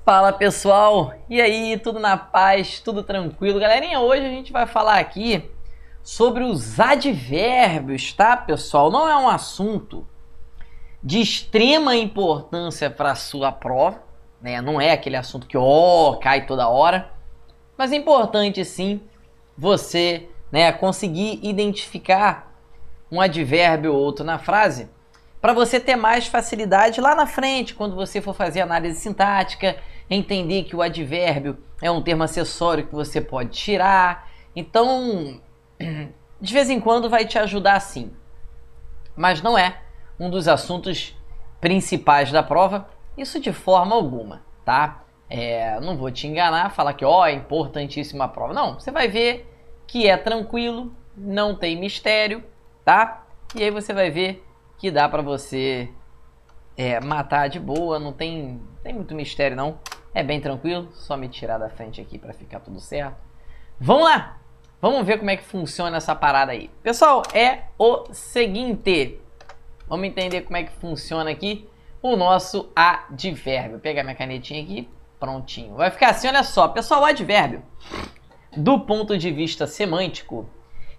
Fala pessoal, e aí, tudo na paz, tudo tranquilo? Galerinha, hoje a gente vai falar aqui sobre os advérbios, tá pessoal? Não é um assunto de extrema importância para a sua prova, né? Não é aquele assunto que cai toda hora, mas é importante sim você, né, conseguir identificar um advérbio ou outro na frase, para você ter mais facilidade lá na frente, quando você for fazer análise sintática, entender que o advérbio é um termo acessório que você pode tirar. Então, de vez em quando vai te ajudar sim. Mas não é um dos assuntos principais da prova, isso de forma alguma, tá? Não vou te enganar, falar que é importantíssima a prova. Não, você vai ver que é tranquilo, não tem mistério, tá? E aí você vai ver que dá pra você matar de boa, não tem muito mistério não. É bem tranquilo, só me tirar da frente aqui pra ficar tudo certo. Vamos lá! Vamos ver como é que funciona essa parada aí. Pessoal, é o seguinte. Vamos entender como é que funciona aqui o nosso advérbio. Vou pegar minha canetinha aqui, prontinho. Vai ficar assim, olha só. Pessoal, o advérbio, do ponto de vista semântico,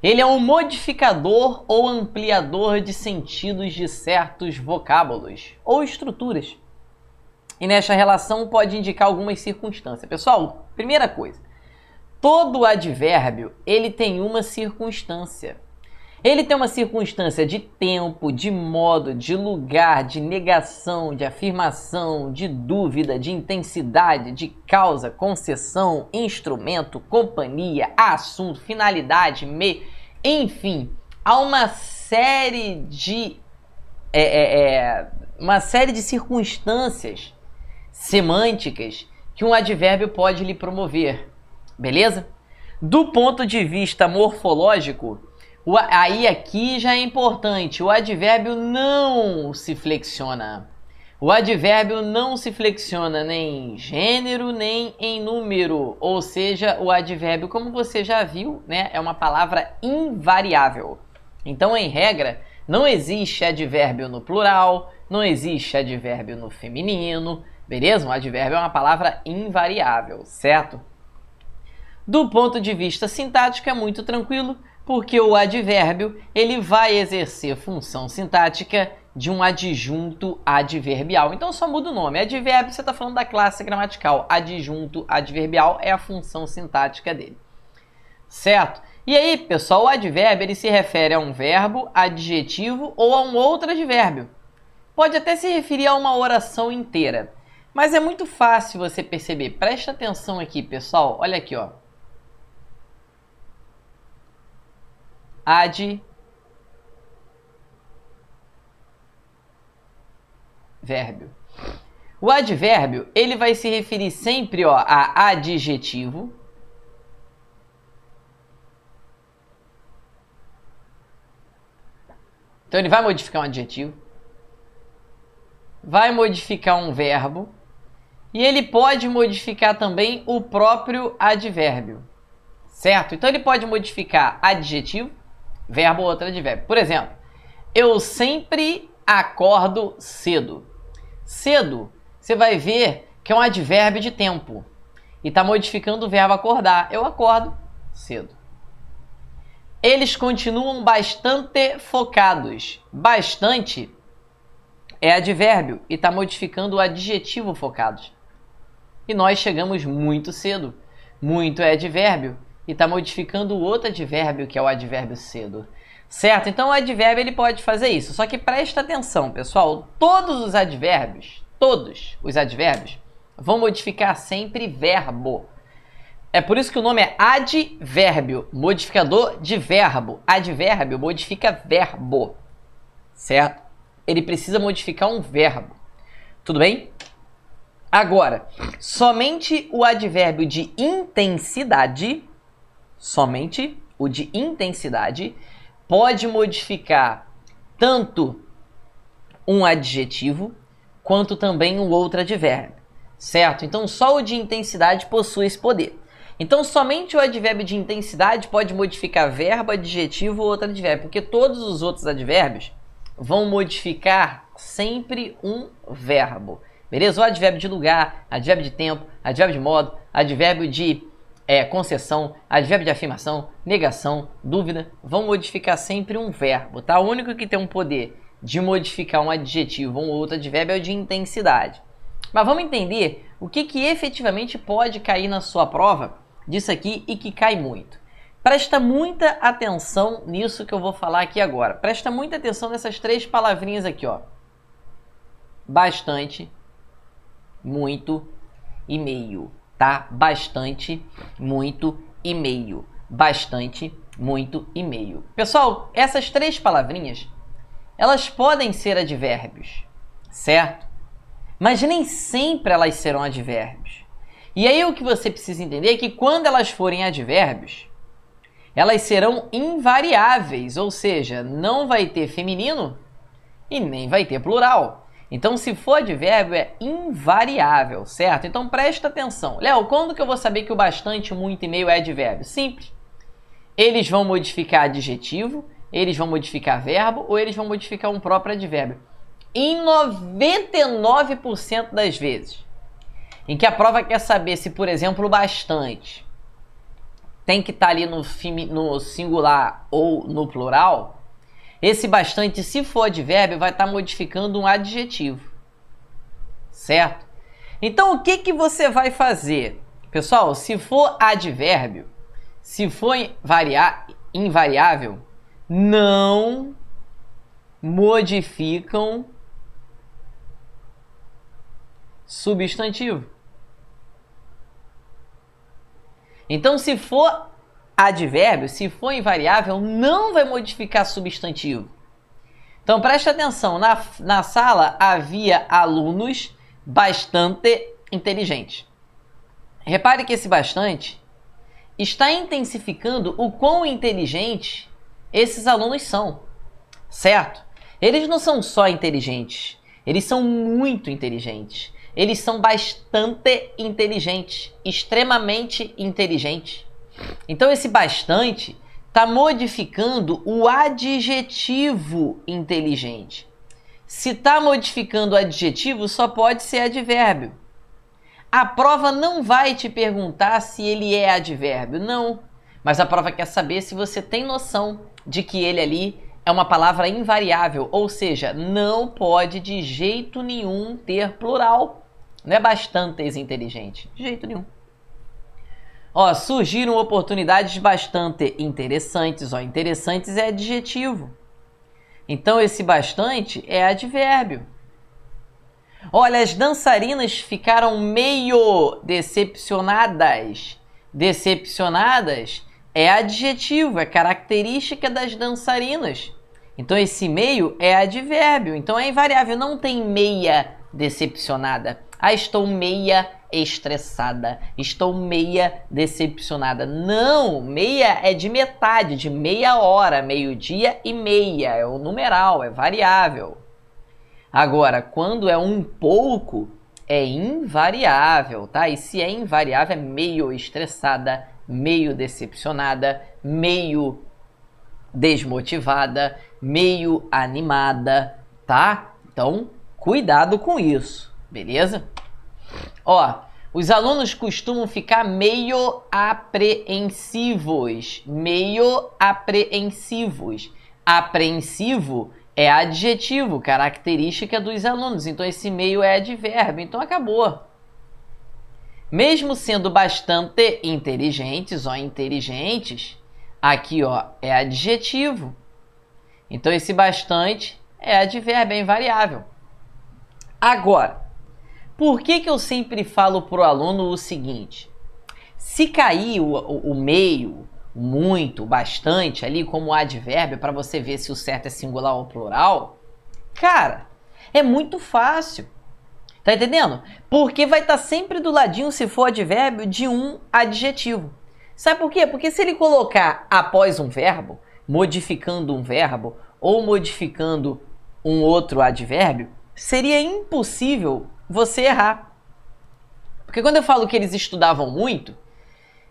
ele é um modificador ou ampliador de sentidos de certos vocábulos ou estruturas. E nesta relação pode indicar algumas circunstâncias. Pessoal, primeira coisa, todo advérbio ele tem uma circunstância. Ele tem uma circunstância de tempo, de modo, de lugar, de negação, de afirmação, de dúvida, de intensidade, de causa, concessão, instrumento, companhia, assunto, finalidade, meio, enfim, há uma série de circunstâncias semânticas que um advérbio pode lhe promover, beleza? Do ponto de vista morfológico, aí aqui já é importante, o advérbio não se flexiona. O advérbio não se flexiona nem em gênero, nem em número. Ou seja, o advérbio, como você já viu, né, é uma palavra invariável. Então, em regra, não existe advérbio no plural, não existe advérbio no feminino, beleza? Um advérbio é uma palavra invariável, certo? Do ponto de vista sintático é muito tranquilo, porque o advérbio ele vai exercer função sintática de um adjunto adverbial. Então só muda o nome. Advérbio, você está falando da classe gramatical. Adjunto adverbial é a função sintática dele. Certo? E aí, pessoal, o advérbio ele se refere a um verbo, adjetivo ou a um outro advérbio. Pode até se referir a uma oração inteira. Mas é muito fácil você perceber. Presta atenção aqui, pessoal. Olha aqui, ó. Advérbio. O advérbio, ele vai se referir sempre, ó, a adjetivo, então ele vai modificar um adjetivo, vai modificar um verbo e ele pode modificar também o próprio advérbio, certo? Então ele pode modificar adjetivo, verbo ou outro advérbio. Por exemplo, eu sempre acordo cedo. Cedo, você vai ver que é um advérbio de tempo. E está modificando o verbo acordar. Eu acordo cedo. Eles continuam bastante focados. Bastante é advérbio e está modificando o adjetivo focados. E nós chegamos muito cedo. Muito é advérbio e está modificando o outro advérbio, que é o advérbio cedo. Certo? Então o advérbio ele pode fazer isso. Só que presta atenção, pessoal. Todos os advérbios vão modificar sempre verbo. É por isso que o nome é advérbio, modificador de verbo. Advérbio modifica verbo. Certo? Ele precisa modificar um verbo. Tudo bem? Agora, somente o advérbio de intensidade, somente o de intensidade, pode modificar tanto um adjetivo quanto também um outro advérbio, certo? Então, só o de intensidade possui esse poder. Então, somente o advérbio de intensidade pode modificar verbo, adjetivo ou outro advérbio, porque todos os outros advérbios vão modificar sempre um verbo. beleza? O advérbio de lugar, advérbio de tempo, advérbio de modo, advérbio de concessão, advérbio de afirmação, negação, dúvida, vão modificar sempre um verbo, tá? O único que tem um poder de modificar um adjetivo ou um outro advérbio é o de intensidade. Mas vamos entender o que efetivamente pode cair na sua prova disso aqui e que cai muito. Presta muita atenção nisso que eu vou falar aqui agora. Presta muita atenção nessas três palavrinhas aqui, ó. Bastante, muito e meio, tá? Bastante, muito e meio. Bastante, muito e meio. Pessoal, essas três palavrinhas, elas podem ser advérbios, certo? Mas nem sempre elas serão advérbios. E aí o que você precisa entender é que quando elas forem advérbios, elas serão invariáveis, ou seja, não vai ter feminino e nem vai ter plural. Então, se for advérbio, é invariável, certo? Então, presta atenção. Léo, quando que eu vou saber que o bastante, muito e meio é advérbio? Simples. Eles vão modificar adjetivo, eles vão modificar verbo ou eles vão modificar um próprio advérbio. Em 99% das vezes, em que a prova quer saber se, por exemplo, o bastante tem que estar ali no singular ou no plural, esse bastante, se for advérbio, vai estar modificando um adjetivo, certo? Então, o que você vai fazer? Pessoal, se for advérbio, se for invariável, não modificam substantivo. Então, se for advérbio, se for invariável, não vai modificar substantivo. Então, preste atenção. Na sala havia alunos bastante inteligentes. Repare que esse bastante está intensificando o quão inteligentes esses alunos são, certo? Eles não são só inteligentes, eles são muito inteligentes. Eles são bastante inteligentes, extremamente inteligentes. Então, esse bastante está modificando o adjetivo inteligente. Se está modificando o adjetivo, só pode ser advérbio. A prova não vai te perguntar se ele é advérbio, não. Mas a prova quer saber se você tem noção de que ele ali é uma palavra invariável, ou seja, não pode de jeito nenhum ter plural. Não é bastantes inteligente, de jeito nenhum. Ó, surgiram oportunidades bastante interessantes. Ó, interessantes é adjetivo. Então, esse bastante é advérbio. Olha, as dançarinas ficaram meio decepcionadas. Decepcionadas é adjetivo, é característica das dançarinas. Então, esse meio é advérbio. Então, é invariável, não tem meia decepcionada. Ah, estou meia estressada, estou meia decepcionada. Não, meia é de metade, de meia hora, meio-dia e meia. É o numeral, é variável. Agora, quando é um pouco, é invariável, tá? E se é invariável, é meio estressada, meio decepcionada, meio desmotivada, meio animada, tá? Então, cuidado com isso, beleza? Ó, os alunos costumam ficar meio apreensivos. Meio apreensivos. Apreensivo é adjetivo, característica dos alunos. Então, esse meio é advérbio. Então, acabou. Mesmo sendo bastante inteligentes, ó, inteligentes, aqui, ó, é adjetivo. Então, esse bastante é advérbio, é invariável. Agora, por que eu sempre falo para o aluno o seguinte? Se cair o meio, muito, bastante ali como advérbio, para você ver se o certo é singular ou plural, cara, é muito fácil. Tá entendendo? Porque vai estar sempre do ladinho, se for advérbio, de um adjetivo. Sabe por quê? Porque se ele colocar após um verbo, modificando um verbo ou modificando um outro advérbio, seria impossível você errar. Porque quando eu falo que eles estudavam muito,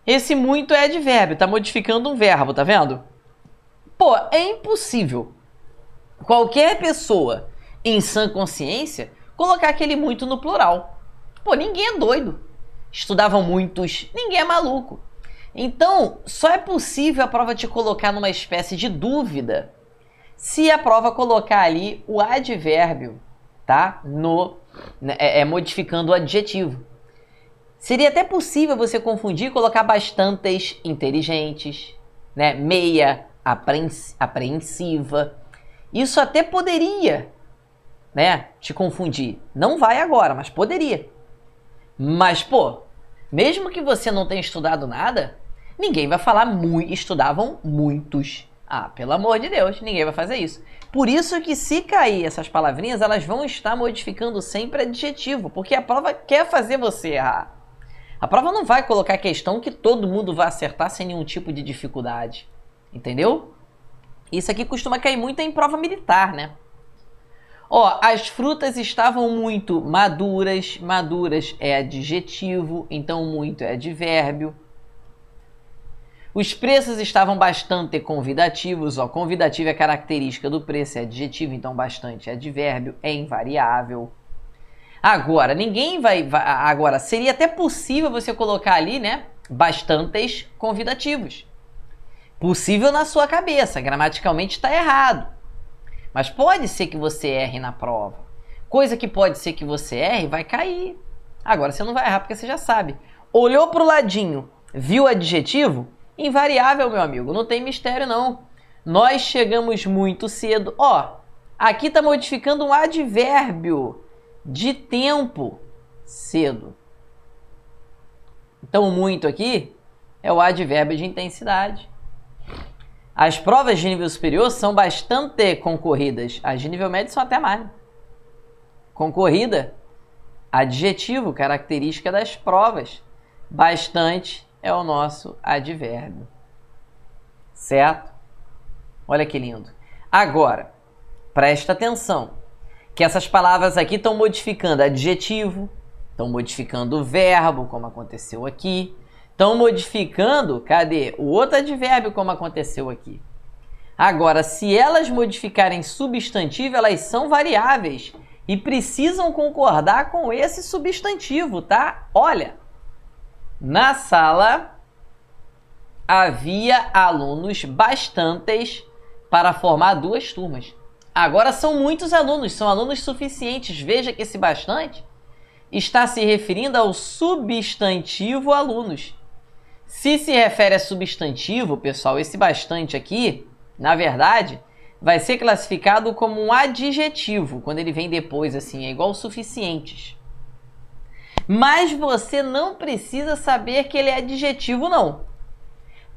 esse muito é advérbio, tá modificando um verbo, tá vendo? Pô, é impossível qualquer pessoa em sã consciência colocar aquele muito no plural. Pô, ninguém é doido. Estudavam muitos, ninguém é maluco. Então, só é possível a prova te colocar numa espécie de dúvida se a prova colocar ali o advérbio, tá? Modificando o adjetivo. Seria até possível você confundir e colocar bastantes inteligentes, né? Meia apreensiva. Isso até poderia, né, te confundir. Não vai agora, mas poderia. Mas, pô, mesmo que você não tenha estudado nada, ninguém vai falar estudavam muitos. Ah, pelo amor de Deus, ninguém vai fazer isso. Por isso que se cair essas palavrinhas, elas vão estar modificando sempre adjetivo, porque a prova quer fazer você errar. A prova não vai colocar questão que todo mundo vai acertar sem nenhum tipo de dificuldade. Entendeu? Isso aqui costuma cair muito em prova militar, né? Ó, as frutas estavam muito maduras. Maduras é adjetivo, então muito é advérbio. Os preços estavam bastante convidativos. Ó, convidativo é característica do preço, é adjetivo, então bastante é advérbio, é invariável. Agora, agora, seria até possível você colocar ali, né, bastantes convidativos. Possível na sua cabeça, gramaticalmente está errado. Mas pode ser que você erre na prova. Coisa que pode ser que você erre, vai cair. Agora você não vai errar porque você já sabe. Olhou para o ladinho, viu o adjetivo? Invariável, meu amigo, não tem mistério não. Nós chegamos muito cedo. Ó, aqui está modificando um advérbio de tempo cedo. Então, muito aqui é o advérbio de intensidade. As provas de nível superior são bastante concorridas. As de nível médio são até mais. Concorrida, adjetivo, característica das provas. Bastante é o nosso advérbio. Certo? Olha que lindo. Agora, presta atenção, que essas palavras aqui estão modificando adjetivo, estão modificando o verbo, como aconteceu aqui. Estão modificando, cadê? O outro advérbio, como aconteceu aqui. Agora, se elas modificarem substantivo, elas são variáveis e precisam concordar com esse substantivo, tá? Olha, na sala havia alunos bastantes para formar duas turmas. Agora são muitos alunos, são alunos suficientes. Veja que esse bastante está se referindo ao substantivo alunos. Se se refere a substantivo, pessoal, esse bastante aqui, na verdade, vai ser classificado como um adjetivo, quando ele vem depois, assim, é igual suficientes. Mas você não precisa saber que ele é adjetivo, não.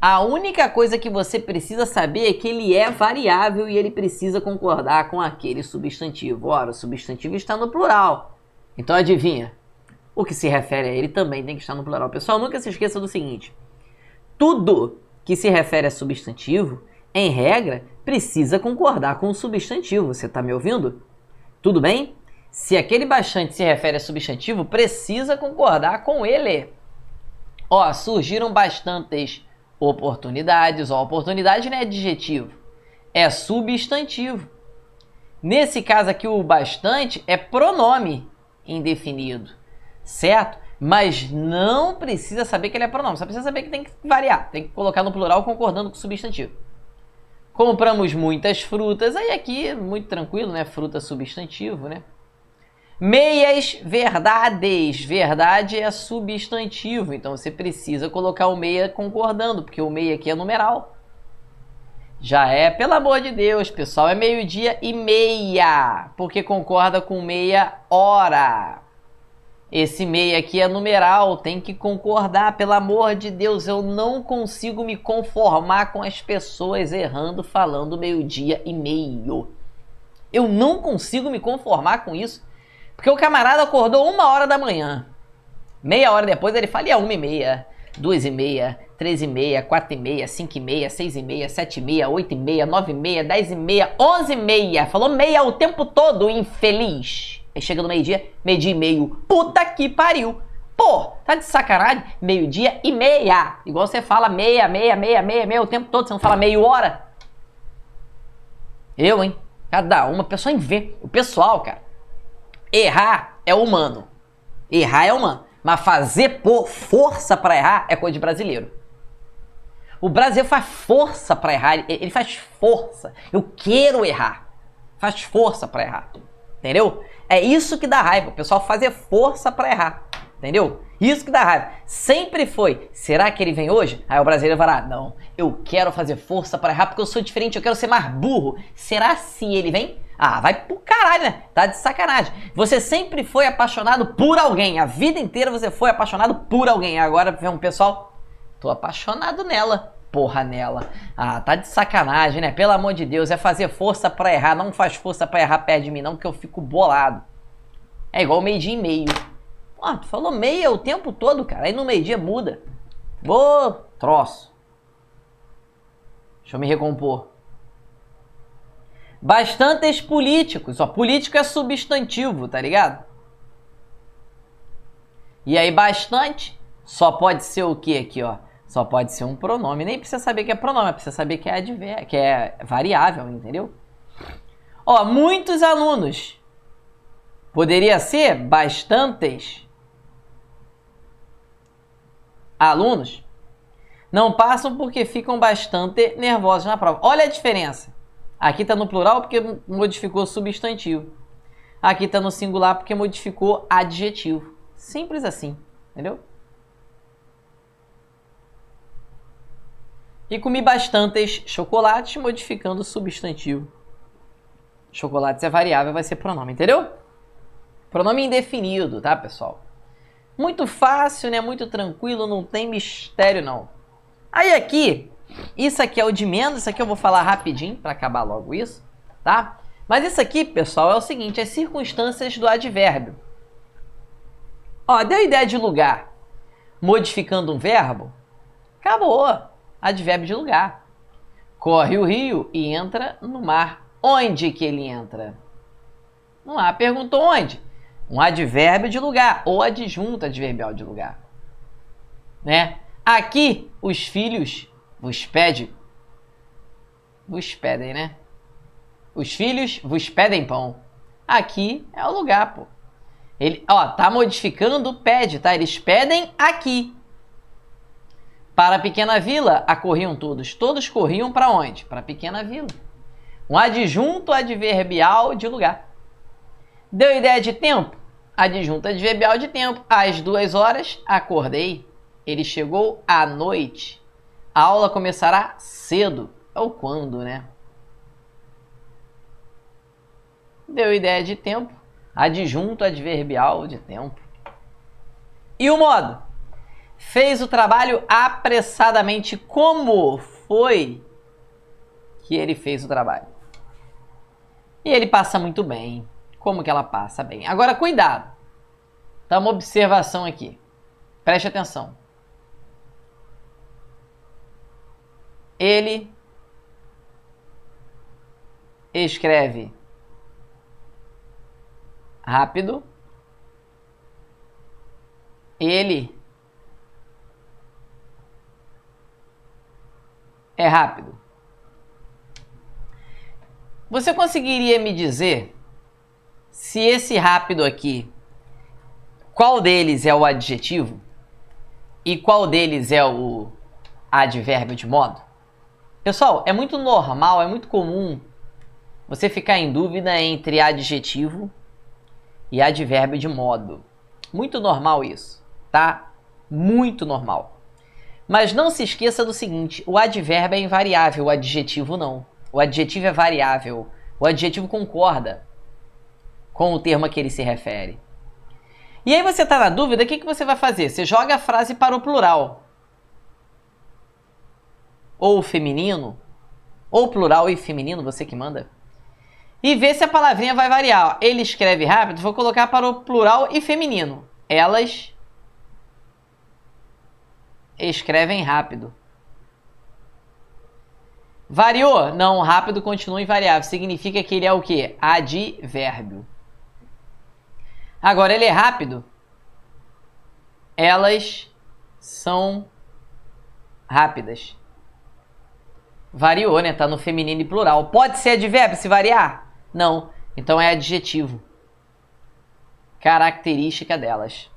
A única coisa que você precisa saber é que ele é variável e ele precisa concordar com aquele substantivo. Ora, o substantivo está no plural. Então, adivinha? O que se refere a ele também tem que estar no plural. Pessoal, nunca se esqueça do seguinte. Tudo que se refere a substantivo, em regra, precisa concordar com o substantivo. Você está me ouvindo? Tudo bem? Se aquele bastante se refere a substantivo, precisa concordar com ele. Ó, surgiram bastantes oportunidades. Ó, oportunidade não é adjetivo, é substantivo. Nesse caso aqui, o bastante é pronome indefinido, certo? Mas não precisa saber que ele é pronome, só precisa saber que tem que variar, tem que colocar no plural concordando com o substantivo. Compramos muitas frutas, aí aqui muito tranquilo, né? Fruta substantivo, né? Meias verdades, verdade é substantivo, então você precisa colocar o meia concordando, porque o meia aqui é numeral. Já é, pelo amor de Deus, pessoal, é 12:30, porque concorda com meia hora. Esse meia aqui é numeral, tem que concordar, pelo amor de Deus, eu não consigo me conformar com as pessoas errando, falando 12:30. Eu não consigo me conformar com isso, porque o camarada acordou 1h da manhã. Meia hora depois ele fala, e é 1:30, 2:30, 3:30, 4:30, 5:30, 6:30, 7:30, 8:30, 9:30, 10:30, 11:30. Falou meia o tempo todo, infeliz. Aí chega no meio-dia, 12:30. Puta que pariu. Pô, tá de sacanagem? 12:30. Igual você fala meia o tempo todo, você não fala meia hora. Eu, hein? Cada uma pessoa inventa. O pessoal, cara, Errar é humano. Errar é humano. Mas fazer por força pra errar é coisa de brasileiro. O brasileiro faz força pra errar. Ele faz força. Eu quero errar. Faz força pra errar. Entendeu? É isso que dá raiva. O pessoal fazer força pra errar. Entendeu? Isso que dá raiva. Sempre foi. Será que ele vem hoje? Aí o brasileiro vai lá. Não, eu quero fazer força pra errar porque eu sou diferente. Eu quero ser mais burro. Será se ele vem? Ah, vai pro caralho, né? Tá de sacanagem. Você sempre foi apaixonado por alguém. A vida inteira você foi apaixonado por alguém. Agora vem um pessoal... Tô apaixonado nela. Porra, nela. Ah, tá de sacanagem, né? Pelo amor de Deus, é fazer força pra errar. Não faz força pra errar perto de mim, não, que eu fico bolado. É igual meio-dia e meio. Ah, tu falou meia o tempo todo, cara. Aí no meio-dia muda. Ô, troço. Deixa eu me recompor. Bastantes políticos. Ó, político é substantivo, tá ligado? E aí, bastante só pode ser o que aqui, ó? Só pode ser um pronome. Nem precisa saber que é pronome, precisa saber que é advérbio, que é variável, entendeu? Ó, muitos alunos. Poderia ser bastantes alunos não passam porque ficam bastante nervosos na prova. Olha a diferença. Aqui tá no plural porque modificou substantivo. Aqui tá no singular porque modificou adjetivo. Simples assim, entendeu? E comi bastantes chocolates, modificando o substantivo. Chocolates é variável, vai ser pronome, entendeu? Pronome indefinido, tá, pessoal? Muito fácil, né? Muito tranquilo, não tem mistério, não. Aí aqui, isso aqui é o de menos, isso aqui eu vou falar rapidinho para acabar logo isso, tá? Mas isso aqui, pessoal, é o seguinte, é circunstâncias do advérbio. Ó, deu a ideia de lugar modificando um verbo? Acabou. Advérbio de lugar. Corre o rio e entra no mar. Onde que ele entra? No mar. Perguntou onde? Um advérbio de lugar ou adjunto adverbial de lugar. Né? Aqui, os filhos vos pedem, né? Os filhos vos pedem pão. Aqui é o lugar, pô. Ele, ó, tá modificando o pede, tá? Eles pedem aqui. Para a pequena vila, acorriam todos. Todos corriam para onde? Para a pequena vila. Um adjunto adverbial de lugar. Deu ideia de tempo? Adjunto adverbial de tempo. Às 2 horas, acordei. Ele chegou à noite. A aula começará cedo. Ou quando, né? Deu ideia de tempo? Adjunto adverbial de tempo. E o modo? Fez o trabalho apressadamente. Como foi que ele fez o trabalho? E ele passa muito bem. Como que ela passa bem? Agora, cuidado. Tá uma observação aqui. Preste atenção. Ele escreve rápido. Ele é rápido. Você conseguiria me dizer se esse rápido aqui, qual deles é o adjetivo e qual deles é o advérbio de modo? Pessoal, é muito normal, é muito comum você ficar em dúvida entre adjetivo e advérbio de modo. Muito normal isso, tá? Muito normal. Mas não se esqueça do seguinte, o advérbio é invariável, o adjetivo não. O adjetivo é variável. O adjetivo concorda com o termo a que ele se refere. E aí você está na dúvida, o que você vai fazer? Você joga a frase para o plural. Ou feminino. Ou plural e feminino, você que manda. E vê se a palavrinha vai variar. Ele escreve rápido, vou colocar para o plural e feminino. Elas escrevem rápido. Variou? Não, rápido continua invariável. Significa que ele é o quê? Advérbio. Agora, ele é rápido. Elas são rápidas. Variou, né? Tá no feminino e plural. Pode ser advérbio se variar? Não. Então é adjetivo. característica delas.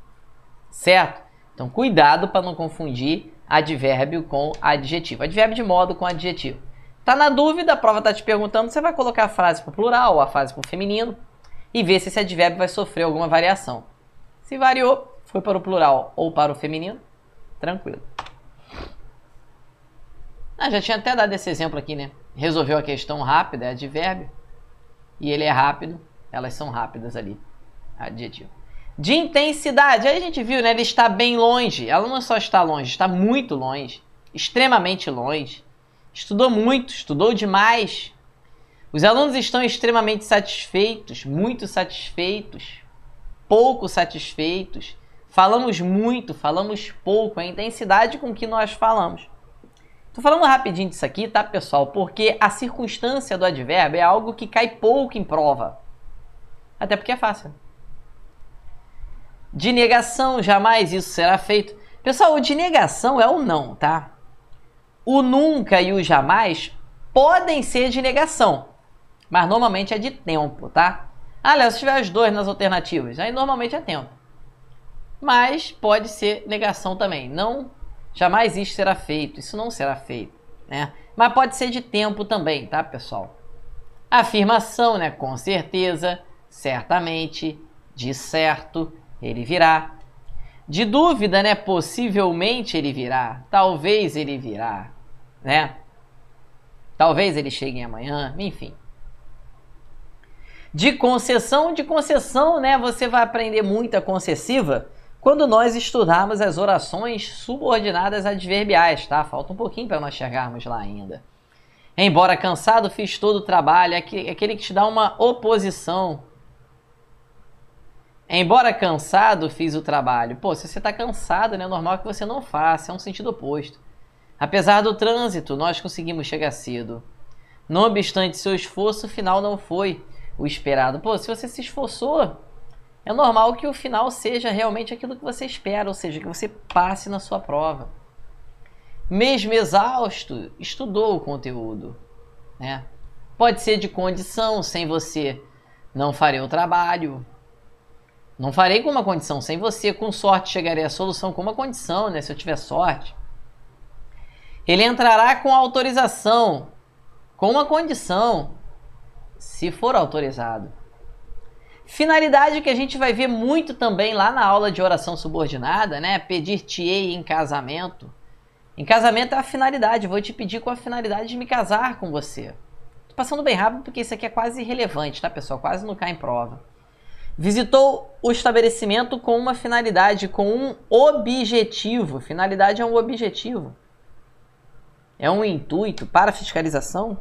Certo? Então, cuidado para não confundir advérbio com adjetivo. Advérbio de modo com adjetivo. Tá na dúvida, a prova tá te perguntando, você vai colocar a frase para o plural ou a frase para o feminino e ver se esse advérbio vai sofrer alguma variação. Se variou, foi para o plural ou para o feminino, tranquilo. Já tinha até dado esse exemplo aqui, né? Resolveu a questão rápida, é advérbio. E ele é rápido, elas são rápidas ali. Adjetivo. De intensidade, aí a gente viu, né? Ele está bem longe. Ela não só está longe, está muito longe. Extremamente longe. Estudou muito, estudou demais. Os alunos estão extremamente satisfeitos, muito satisfeitos, pouco satisfeitos. Falamos muito, falamos pouco. É a intensidade com que nós falamos. Tô falando rapidinho disso aqui, tá, pessoal? Porque a circunstância do advérbio é algo que cai pouco em prova. Até porque é fácil. De negação, jamais isso será feito. Pessoal, o de negação é o não, tá? O nunca e o jamais podem ser de negação, mas normalmente é de tempo, tá? Léo, se tiver os dois nas alternativas, aí normalmente é tempo. Mas pode ser negação também. Não, jamais isso será feito, isso não será feito, né? Mas pode ser de tempo também, tá, pessoal? Afirmação, né? Com certeza, certamente, de certo, ele virá. De dúvida, né? Possivelmente ele virá. Talvez ele virá, né? Talvez ele chegue amanhã, enfim. De concessão, né? Você vai aprender muita concessiva quando nós estudarmos as orações subordinadas adverbiais, tá? Falta um pouquinho para nós chegarmos lá ainda. Embora cansado, fiz todo o trabalho. Aquele que te dá uma oposição. Embora cansado, fiz o trabalho. Pô, se você está cansado, né, é normal que você não faça. É um sentido oposto. Apesar do trânsito, nós conseguimos chegar cedo. Não obstante seu esforço, o final não foi o esperado. Pô, se você se esforçou, é normal que o final seja realmente aquilo que você espera, ou seja, que você passe na sua prova. Mesmo exausto, estudou o conteúdo, né? Pode ser de condição, sem você não farei o trabalho. Não farei com uma condição, sem você, com sorte, chegarei à solução com uma condição, né? Se eu tiver sorte. Ele entrará com autorização, com uma condição, se for autorizado. Finalidade que a gente vai ver muito também lá na aula de oração subordinada, né? Pedir-te-ei em casamento. Em casamento é a finalidade, vou te pedir com a finalidade de me casar com você. Tô passando bem rápido porque isso aqui é quase irrelevante, tá, pessoal? Quase não cai em prova. Visitou o estabelecimento com uma finalidade, com um objetivo. Finalidade é um objetivo. É um intuito para fiscalização.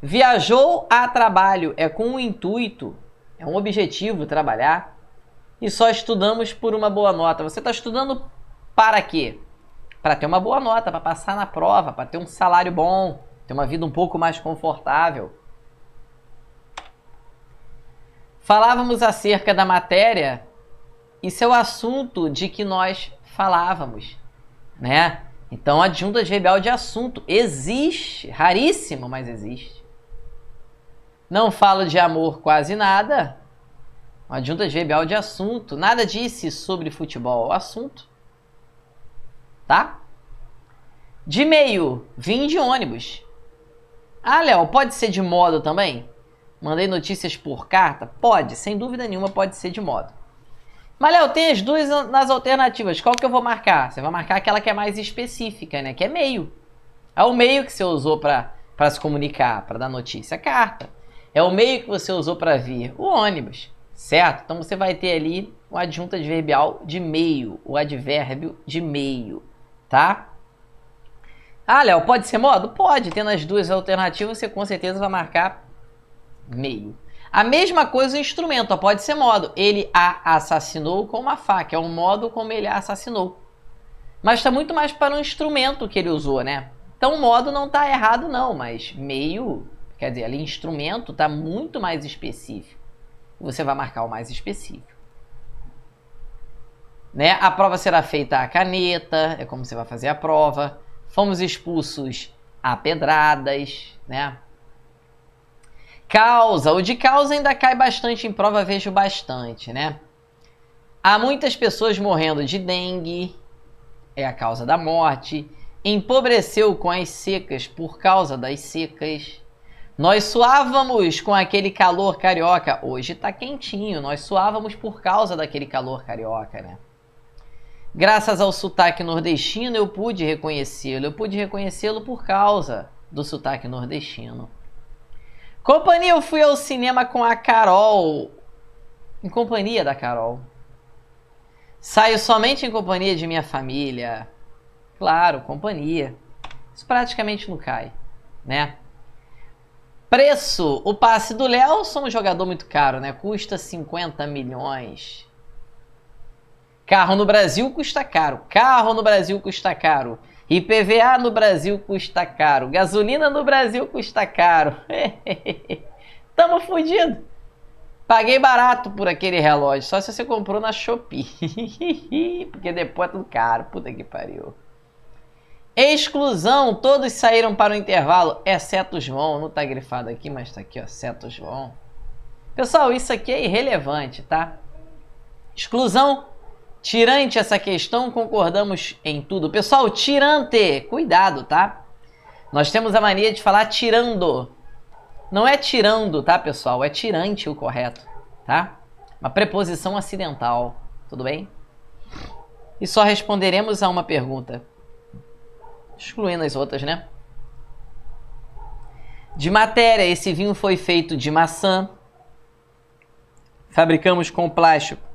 Viajou a trabalho, é com um intuito, é um objetivo trabalhar. E só estudamos por uma boa nota. Você está estudando para quê? Para ter uma boa nota, para passar na prova, para ter um salário bom, ter uma vida um pouco mais confortável. Falávamos acerca da matéria, isso é o assunto de que nós falávamos, né? Então, adjunto adverbial de assunto existe, raríssimo, mas existe. Não falo de amor quase nada, adjunto adverbial de assunto, nada disse sobre futebol, assunto, tá? De meio, vim de ônibus. Léo, pode ser de modo também? Mandei notícias por carta? Pode, sem dúvida nenhuma pode ser de modo. Mas, Léo, tem as duas nas alternativas. Qual que eu vou marcar? Você vai marcar aquela que é mais específica, né? Que é meio. É o meio que você usou para se comunicar, para dar notícia. Carta. É o meio que você usou para vir. O ônibus. Certo? Então, você vai ter ali o adjunto adverbial de meio. O advérbio de meio. Tá? Léo, pode ser modo? Pode. Tendo as duas alternativas, você com certeza vai marcar meio. A mesma coisa o instrumento, pode ser modo. Ele a assassinou com uma faca, é o modo como ele a assassinou. Mas está muito mais para um instrumento que ele usou, né? Então o modo não está errado não, mas meio, quer dizer, ali instrumento está muito mais específico. Você vai marcar o mais específico. Né? A prova será feita à caneta, é como você vai fazer a prova. Fomos expulsos a pedradas, né? Causa. O de causa ainda cai bastante em prova, vejo bastante, né? Há muitas pessoas morrendo de dengue, é a causa da morte. Empobreceu com as secas por causa das secas. Nós suávamos com aquele calor carioca. Hoje tá quentinho. Nós suávamos por causa daquele calor carioca, né? Graças ao sotaque nordestino eu pude reconhecê-lo. Eu pude reconhecê-lo por causa do sotaque nordestino. Companhia, eu fui ao cinema com a Carol. Em companhia da Carol. Saio somente em companhia de minha família. Claro, companhia. Isso praticamente não cai, né? Preço. O passe do Léo, sou um jogador muito caro, né? Custa 50 milhões. Carro no Brasil custa caro. Carro no Brasil custa caro. IPVA no Brasil custa caro. Gasolina no Brasil custa caro. Tamo fudido. Paguei barato por aquele relógio. Só se você comprou na Shopee. Porque depois é tudo caro. Puta que pariu. Exclusão. Todos saíram para o intervalo. Exceto o João. Não tá grifado aqui, mas tá aqui, ó. Exceto o João. Pessoal, isso aqui é irrelevante, tá? Exclusão. Tirante essa questão, concordamos em tudo. Pessoal, tirante, cuidado, tá? Nós temos a mania de falar tirando. Não é tirando, tá, pessoal? É tirante o correto, tá? Uma preposição acidental, tudo bem? E só responderemos a uma pergunta. Excluindo as outras, né? De matéria, esse vinho foi feito de maçã. Fabricamos com plástico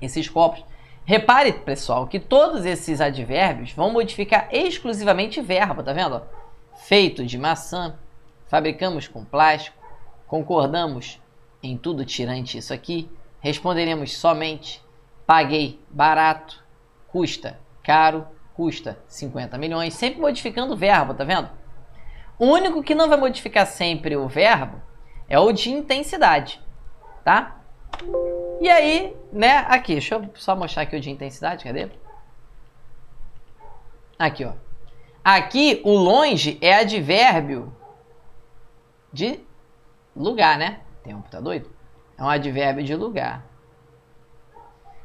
esses copos. Repare, pessoal, que todos esses advérbios vão modificar exclusivamente verbo, tá vendo? Feito de maçã, fabricamos com plástico, concordamos em tudo tirante isso aqui, responderemos somente, paguei barato, custa caro, custa 50 milhões, sempre modificando o verbo, tá vendo? O único que não vai modificar sempre o verbo é o de intensidade, tá? E aí, né, aqui, deixa eu só mostrar aqui o de intensidade, cadê? Aqui, ó. Aqui, o longe é advérbio de lugar, né? Tempo, tá doido? É um advérbio de lugar.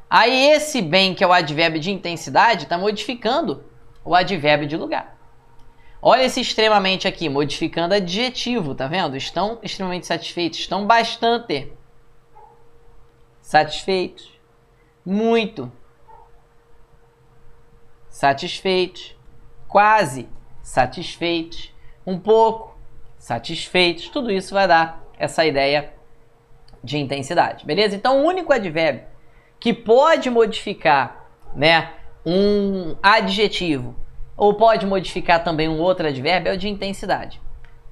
Aí, esse bem, que é o advérbio de intensidade, tá modificando o advérbio de lugar. Olha esse extremamente aqui, modificando adjetivo, tá vendo? Estão extremamente satisfeitos, estão bastante satisfeitos, muito satisfeitos, quase satisfeitos, um pouco satisfeitos. Tudo isso vai dar essa ideia de intensidade, beleza? Então, o único advérbio que pode modificar, né, um adjetivo ou pode modificar também um outro advérbio é o de intensidade.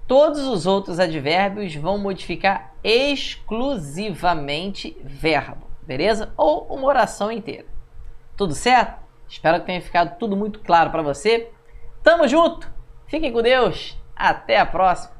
Todos os outros advérbios vão modificar exclusivamente verbo, beleza? Ou uma oração inteira. Tudo certo? Espero que tenha ficado tudo muito claro para você. Tamo junto! Fiquem com Deus! Até a próxima!